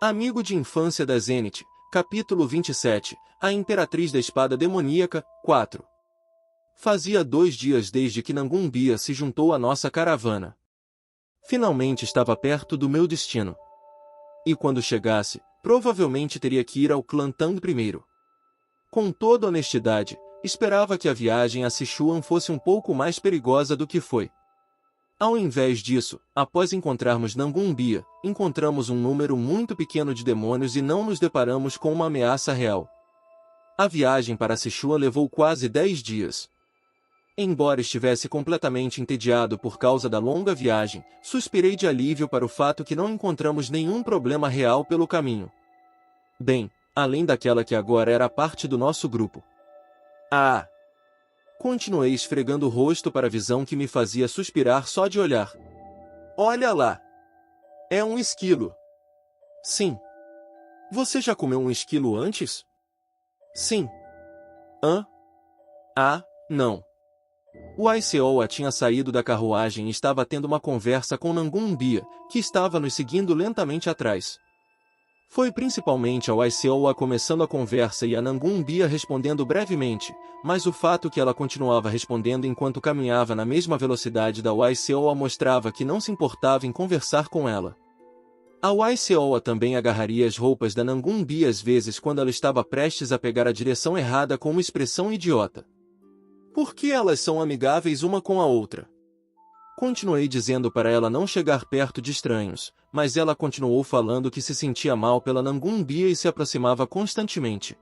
Amigo de infância da Zenith, capítulo 27, A Imperatriz da Espada Demoníaca, 4. Fazia 2 dias desde que Nangumbia se juntou à nossa caravana. Finalmente estava perto do meu destino. E quando chegasse, provavelmente teria que ir ao clã Tang primeiro. Com toda honestidade, esperava que a viagem a Sichuan fosse um pouco mais perigosa do que foi. Ao invés disso, após encontrarmos Nangumbia, encontramos um número muito pequeno de demônios e não nos deparamos com uma ameaça real. A viagem para Sichuan levou quase 10 dias. Embora estivesse completamente entediado por causa da longa viagem, suspirei de alívio para o fato que não encontramos nenhum problema real pelo caminho. Bem, além daquela que agora era parte do nosso grupo. Continuei esfregando o rosto para a visão que me fazia suspirar só de olhar. Olha lá! É um esquilo. Sim. Você já comeu um esquilo antes? Sim. Não. O Aiseoa tinha saído da carruagem e estava tendo uma conversa com Nangumbia, que estava nos seguindo lentamente atrás. Foi principalmente ao Aiseoa começando a conversa e a Nangumbia respondendo brevemente, mas o fato que ela continuava respondendo enquanto caminhava na mesma velocidade da Aiseoa mostrava que não se importava em conversar com ela. A Aiseoa também agarraria as roupas da Nangumbia às vezes quando ela estava prestes a pegar a direção errada com uma expressão idiota. Por que elas são amigáveis uma com a outra? Continuei dizendo para ela não chegar perto de estranhos, mas ela continuou falando que se sentia mal pela Nangumbia e se aproximava constantemente.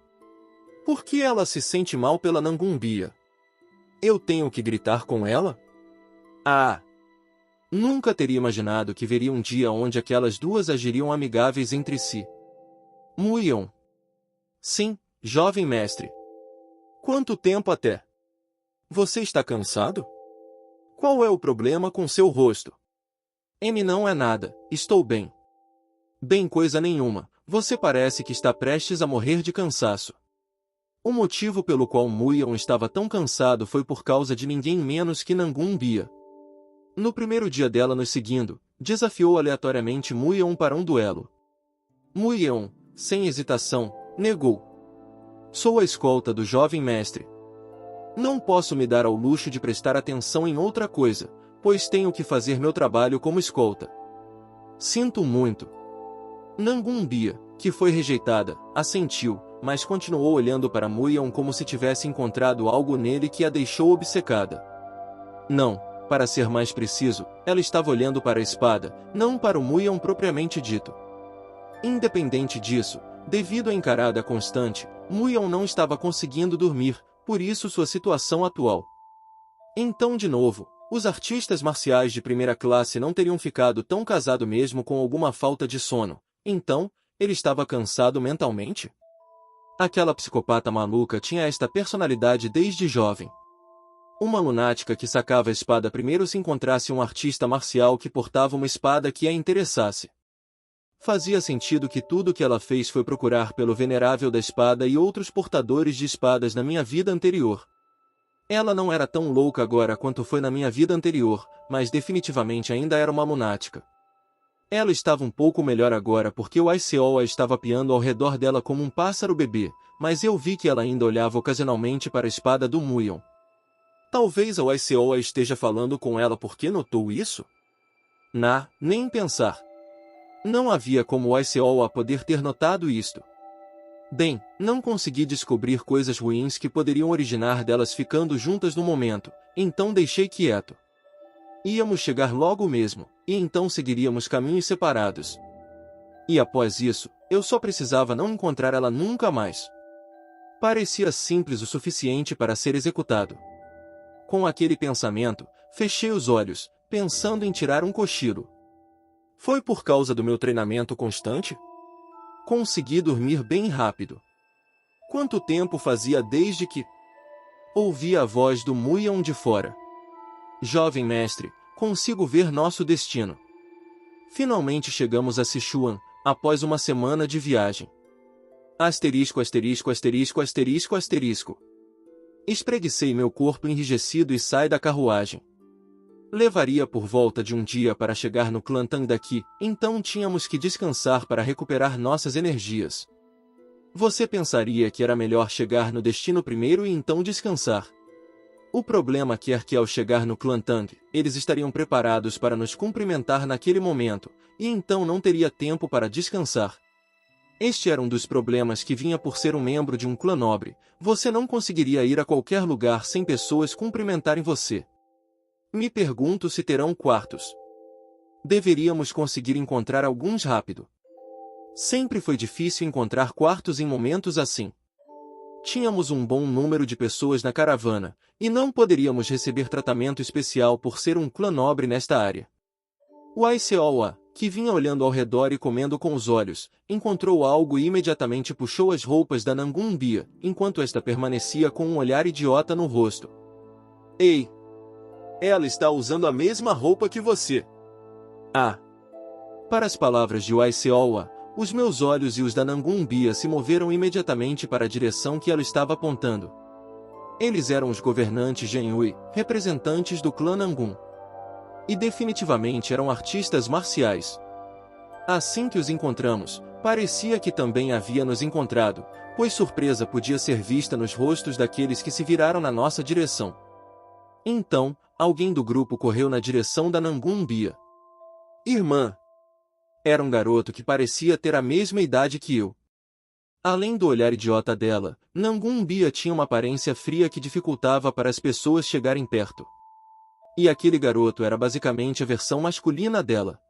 Por que ela se sente mal pela Nangumbia? Eu tenho que gritar com ela? Nunca teria imaginado que veria um dia onde aquelas duas agiriam amigáveis entre si. Muion. Sim, jovem mestre. Quanto tempo até? Você está cansado? Qual é o problema com seu rosto? Não é nada, estou bem. Bem coisa nenhuma, você parece que está prestes a morrer de cansaço. O motivo pelo qual Muion estava tão cansado foi por causa de ninguém menos que Nangumbia. No primeiro dia dela nos seguindo, desafiou aleatoriamente Muion para um duelo. Muion, sem hesitação, negou. Sou a escolta do jovem mestre. Não posso me dar ao luxo de prestar atenção em outra coisa, pois tenho que fazer meu trabalho como escolta. Sinto muito. Nangumbia, que foi rejeitada, assentiu, mas continuou olhando para Muion como se tivesse encontrado algo nele que a deixou obcecada. Não, para ser mais preciso, ela estava olhando para a espada, não para o Muion propriamente dito. Independente disso, devido à encarada constante, Muion não estava conseguindo dormir, por isso sua situação atual. Então de novo, os artistas marciais de primeira classe não teriam ficado tão casados mesmo com alguma falta de sono. Então, ele estava cansado mentalmente? Aquela psicopata maluca tinha esta personalidade desde jovem. Uma lunática que sacava a espada primeiro se encontrasse um artista marcial que portava uma espada que a interessasse. Fazia sentido que tudo que ela fez foi procurar pelo venerável da espada e outros portadores de espadas na minha vida anterior. Ela não era tão louca agora quanto foi na minha vida anterior, mas definitivamente ainda era uma lunática. Ela estava um pouco melhor agora porque o Aiseoa estava piando ao redor dela como um pássaro bebê, mas eu vi que ela ainda olhava ocasionalmente para a espada do Muion. Talvez o Aiseoa esteja falando com ela porque notou isso? Nem pensar. Não havia como o Aiseoa poder ter notado isto. Bem, não consegui descobrir coisas ruins que poderiam originar delas ficando juntas no momento, então deixei quieto. Íamos chegar logo mesmo, e então seguiríamos caminhos separados. E após isso, eu só precisava não encontrar ela nunca mais. Parecia simples o suficiente para ser executado. Com aquele pensamento, fechei os olhos, pensando em tirar um cochilo. Foi por causa do meu treinamento constante? Consegui dormir bem rápido. Quanto tempo fazia desde que... Ouvi a voz do Muion de fora. Jovem mestre, consigo ver nosso destino. Finalmente chegamos a Sichuan, após uma semana de viagem. Asterisco. Espreguicei meu corpo enrijecido e saí da carruagem. Levaria por volta de um dia para chegar no clã Tang daqui, então tínhamos que descansar para recuperar nossas energias. Você pensaria que era melhor chegar no destino primeiro e então descansar. O problema é que ao chegar no clã Tang, eles estariam preparados para nos cumprimentar naquele momento, e então não teria tempo para descansar. Este era um dos problemas que vinha por ser um membro de um clã nobre. Você não conseguiria ir a qualquer lugar sem pessoas cumprimentarem você. Me pergunto se terão quartos. Deveríamos conseguir encontrar alguns rápido. Sempre foi difícil encontrar quartos em momentos assim. Tínhamos um bom número de pessoas na caravana, e não poderíamos receber tratamento especial por ser um clã nobre nesta área. O Aiseoa, que vinha olhando ao redor e comendo com os olhos, encontrou algo e imediatamente puxou as roupas da Nangumbia, enquanto esta permanecia com um olhar idiota no rosto. Ei! Ela está usando a mesma roupa que você. Ah! Para as palavras de Aiseoa, os meus olhos e os da Nangumbia se moveram imediatamente para a direção que ela estava apontando. Eles eram os governantes Genhui, representantes do clã Nangun. E definitivamente eram artistas marciais. Assim que os encontramos, parecia que também havia nos encontrado, pois surpresa podia ser vista nos rostos daqueles que se viraram na nossa direção. Então, alguém do grupo correu na direção da Nangumbia. Irmã! Era um garoto que parecia ter a mesma idade que eu. Além do olhar idiota dela, Nangumbia tinha uma aparência fria que dificultava para as pessoas chegarem perto. E aquele garoto era basicamente a versão masculina dela.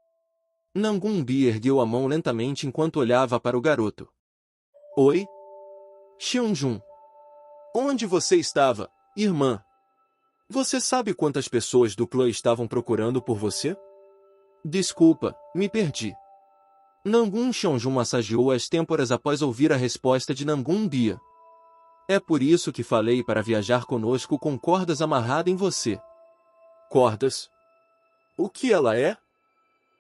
Nangumbia ergueu a mão lentamente enquanto olhava para o garoto. Oi? Xianjun. Onde você estava, irmã? Você sabe quantas pessoas do clã estavam procurando por você? Desculpa, me perdi. Nangun Xianjun massageou as têmporas após ouvir a resposta de Nangumbia. É por isso que falei para viajar conosco com cordas amarradas em você. Cordas? O que ela é?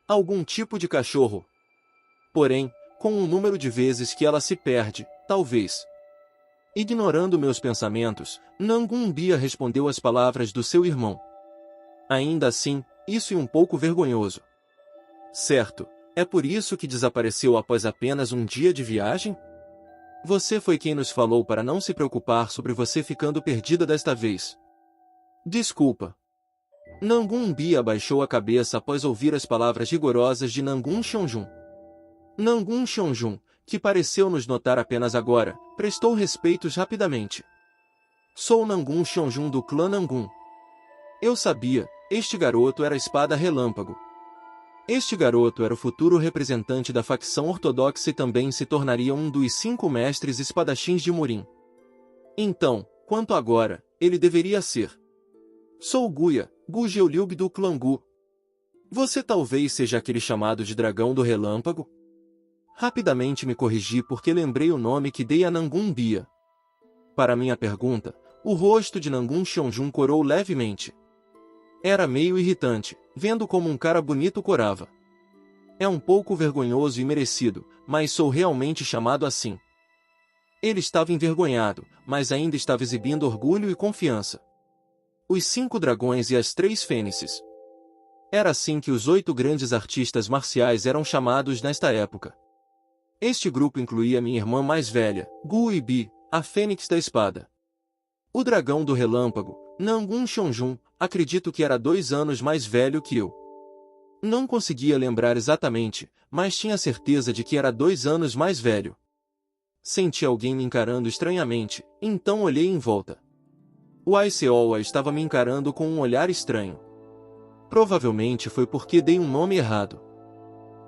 Algum tipo de cachorro. Porém, com o número de vezes que ela se perde, talvez. Ignorando meus pensamentos, Nangumbia respondeu às palavras do seu irmão. Ainda assim, isso é um pouco vergonhoso. Certo, é por isso que desapareceu após apenas um dia de viagem? Você foi quem nos falou para não se preocupar sobre você ficando perdida desta vez. Desculpa. Nangumbia abaixou a cabeça após ouvir as palavras rigorosas de Nangun Xianjun. Nangun Xianjun, que pareceu nos notar apenas agora, prestou respeitos rapidamente. Sou Nangun Xianjun do clã Nangun. Eu sabia, este garoto era a espada relâmpago. Este garoto era o futuro representante da facção ortodoxa e também se tornaria um dos 5 mestres espadachins de Murim. Então, quanto agora, ele deveria ser. Sou Guya, Gu Geoliub do clã Gu. Você talvez seja aquele chamado de Dragão do Relâmpago? Rapidamente me corrigi porque lembrei o nome que dei a Nangumbia. Para minha pergunta, o rosto de Nangun Xianjun corou levemente. Era meio irritante, vendo como um cara bonito corava. É um pouco vergonhoso e merecido, mas sou realmente chamado assim. Ele estava envergonhado, mas ainda estava exibindo orgulho e confiança. Os 5 dragões e as 3 fênixes. Era assim que os 8 grandes artistas marciais eram chamados nesta época. Este grupo incluía minha irmã mais velha, Gu Ibi, a fênix da espada. O dragão do relâmpago, Nangun Xianjun, acredito que era 2 anos mais velho que eu. Não conseguia lembrar exatamente, mas tinha certeza de que era 2 anos mais velho. Senti alguém me encarando estranhamente, então olhei em volta. O Aiseoa estava me encarando com um olhar estranho. Provavelmente foi porque dei um nome errado.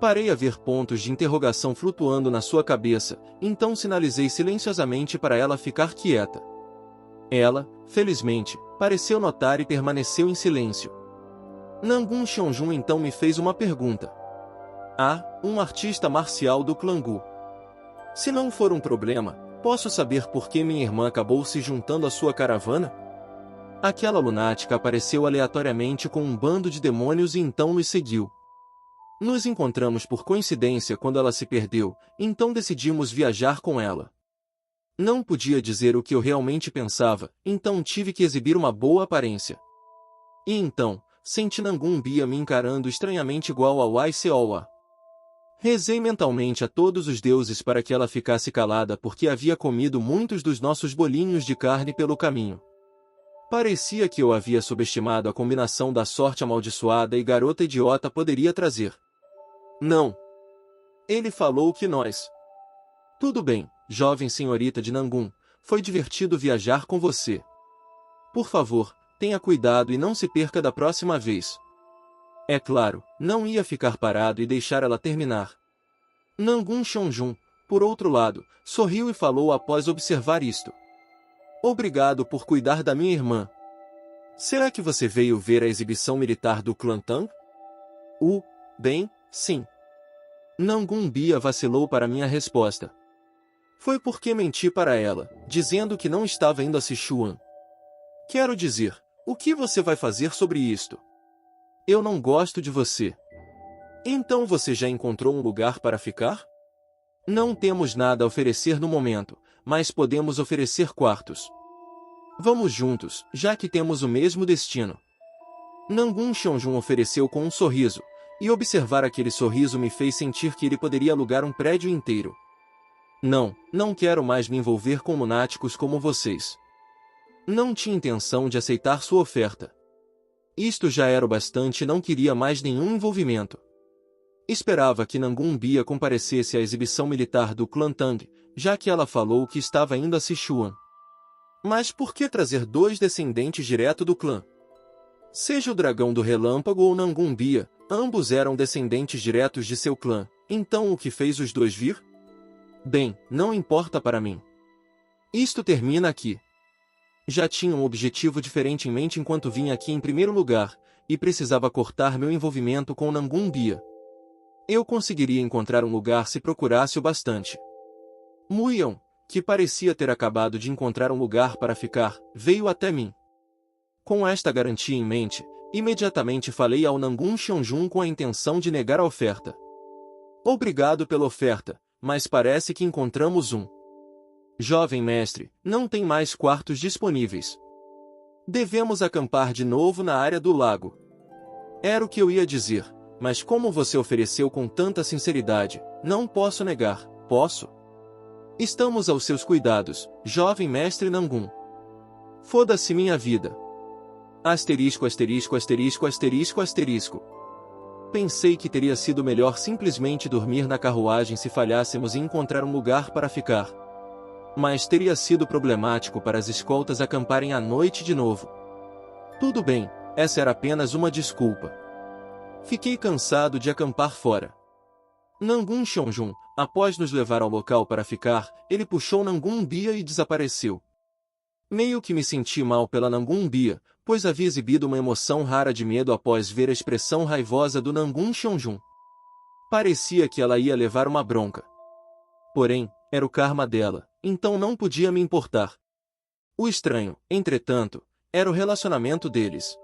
Parei a ver pontos de interrogação flutuando na sua cabeça, então sinalizei silenciosamente para ela ficar quieta. Ela, felizmente, pareceu notar e permaneceu em silêncio. Nangun Xianjun então me fez uma pergunta. Ah, um artista marcial do clã Gu. Se não for um problema, posso saber por que minha irmã acabou se juntando à sua caravana? Aquela lunática apareceu aleatoriamente com um bando de demônios e então nos seguiu. Nos encontramos por coincidência quando ela se perdeu, então decidimos viajar com ela. Não podia dizer o que eu realmente pensava, então tive que exibir uma boa aparência. E então, Senti Nangun Bia me encarando estranhamente igual ao Aiseoa. Rezei mentalmente a todos os deuses para que ela ficasse calada porque havia comido muitos dos nossos bolinhos de carne pelo caminho. Parecia que eu havia subestimado a combinação da sorte amaldiçoada e garota idiota poderia trazer. Não. Ele falou que nós. Tudo bem, jovem senhorita de Nangun, foi divertido viajar com você. Por favor, tenha cuidado e não se perca da próxima vez. É claro, não ia ficar parado e deixar ela terminar. Nangun Cheonjun, por outro lado, sorriu e falou após observar isto. Obrigado por cuidar da minha irmã. Será que você veio ver a exibição militar do clã Tang? Bem, sim. Nangun Bia vacilou para minha resposta. Foi porque menti para ela, dizendo que não estava indo a Sichuan. Quero dizer, o que você vai fazer sobre isto? Eu não gosto de você. Então você já encontrou um lugar para ficar? Não temos nada a oferecer no momento, mas podemos oferecer quartos. Vamos juntos, já que temos o mesmo destino. Nangun Cheonjun ofereceu com um sorriso, e observar aquele sorriso me fez sentir que ele poderia alugar um prédio inteiro. Não quero mais me envolver com lunáticos como vocês. Não tinha intenção de aceitar sua oferta. Isto já era o bastante e não queria mais nenhum envolvimento. Esperava que Nangun Bia comparecesse à exibição militar do clã Tang, já que ela falou que estava indo a Sichuan. Mas por que trazer dois descendentes direto do clã? Seja o dragão do relâmpago ou Nangun Bia, ambos eram descendentes diretos de seu clã, então o que fez os dois vir? Bem, não importa para mim. Isto termina aqui. Já tinha um objetivo diferente em mente enquanto vinha aqui em primeiro lugar, e precisava cortar meu envolvimento com Nangun Bia. Eu conseguiria encontrar um lugar se procurasse o bastante. Muion, que parecia ter acabado de encontrar um lugar para ficar, veio até mim. Com esta garantia em mente, imediatamente falei ao Nangun Cheonjun com a intenção de negar a oferta. Obrigado pela oferta, mas parece que encontramos um. Jovem mestre, não tem mais quartos disponíveis. Devemos acampar de novo na área do lago. Era o que eu ia dizer, mas como você ofereceu com tanta sinceridade, não posso negar, posso? Estamos aos seus cuidados, jovem mestre Nangun. Foda-se minha vida. Asterisco, asterisco, asterisco, asterisco, asterisco. Pensei que teria sido melhor simplesmente dormir na carruagem se falhássemos em encontrar um lugar para ficar. Mas teria sido problemático para as escoltas acamparem à noite de novo. Tudo bem, essa era apenas uma desculpa. Fiquei cansado de acampar fora. Nangun Cheonjun, após nos levar ao local para ficar, ele puxou Nangun Bia e desapareceu. Meio que me senti mal pela Nangun Bia, pois havia exibido uma emoção rara de medo após ver a expressão raivosa do Nangun Cheonjun. Parecia que ela ia levar uma bronca. Porém, era o karma dela, então não podia me importar. O estranho, entretanto, era o relacionamento deles.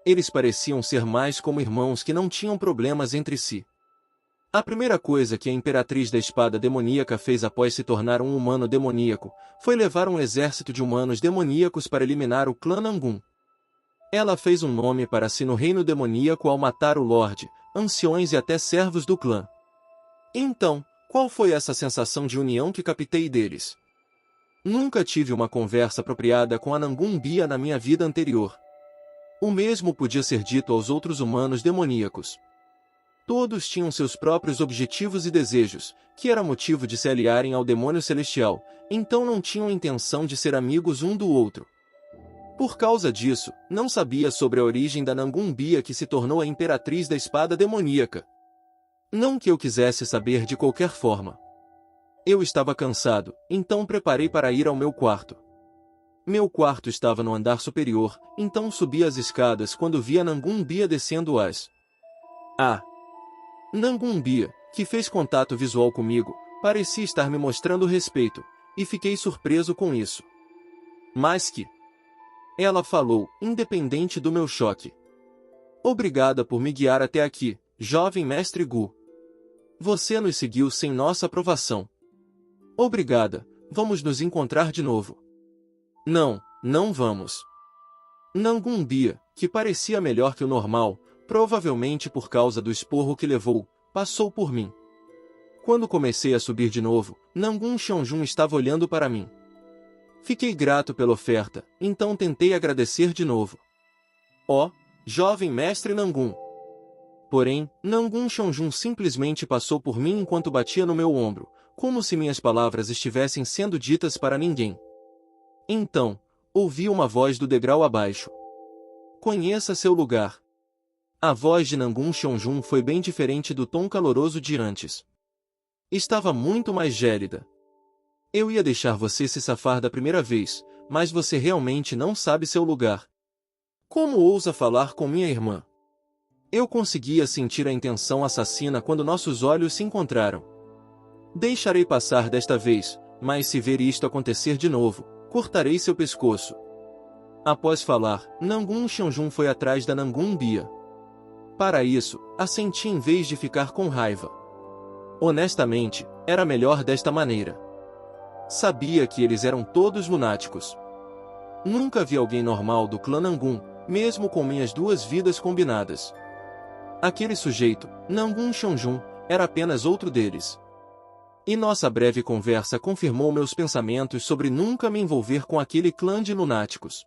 Eles pareciam ser mais como irmãos que não tinham problemas entre si. A primeira coisa que a Imperatriz da Espada Demoníaca fez após se tornar um humano demoníaco, foi levar um exército de humanos demoníacos para eliminar o clã Nangun. Ela fez um nome para si no reino demoníaco ao matar o Lorde, anciões e até servos do clã. Então, qual foi essa sensação de união que captei deles? Nunca tive uma conversa apropriada com a Nangun Bia na minha vida anterior. O mesmo podia ser dito aos outros humanos demoníacos. Todos tinham seus próprios objetivos e desejos, que era motivo de se aliarem ao demônio celestial, então não tinham intenção de ser amigos um do outro. Por causa disso, não sabia sobre a origem da Nangun Bia que se tornou a Imperatriz da Espada Demoníaca. Não que eu quisesse saber de qualquer forma. Eu estava cansado, então preparei para ir ao meu quarto. Meu quarto estava no andar superior, então subi as escadas quando vi a Nangun Bia descendo as. Nangun Bia, que fez contato visual comigo, parecia estar me mostrando respeito, e fiquei surpreso com isso. Mas que... Ela falou, independente do meu choque. Obrigada por me guiar até aqui, jovem mestre Gu. Você nos seguiu sem nossa aprovação. Obrigada, vamos nos encontrar de novo. Não vamos. Nangun Bia, que parecia melhor que o normal, provavelmente por causa do esporro que levou, passou por mim. Quando comecei a subir de novo, Nangun Xianjun estava olhando para mim. Fiquei grato pela oferta, então tentei agradecer de novo. Ó, jovem mestre Nangun! Porém, Nangun Xianjun simplesmente passou por mim enquanto batia no meu ombro, como se minhas palavras estivessem sendo ditas para ninguém. Então, ouvi uma voz do degrau abaixo. Conheça seu lugar. A voz de Nangun Xianjun foi bem diferente do tom caloroso de antes. Estava muito mais gélida. Eu ia deixar você se safar da primeira vez, mas você realmente não sabe seu lugar. Como ousa falar com minha irmã? Eu conseguia sentir a intenção assassina quando nossos olhos se encontraram. Deixarei passar desta vez, mas se ver isto acontecer de novo, cortarei seu pescoço. Após falar, Nangun Xianjun foi atrás da Nangun Bia. Para isso, assenti em vez de ficar com raiva. Honestamente, era melhor desta maneira. Sabia que eles eram todos lunáticos. Nunca vi alguém normal do clã Nangun, mesmo com minhas duas vidas combinadas. Aquele sujeito, Nangun Xianjun, era apenas outro deles. E nossa breve conversa confirmou meus pensamentos sobre nunca me envolver com aquele clã de lunáticos.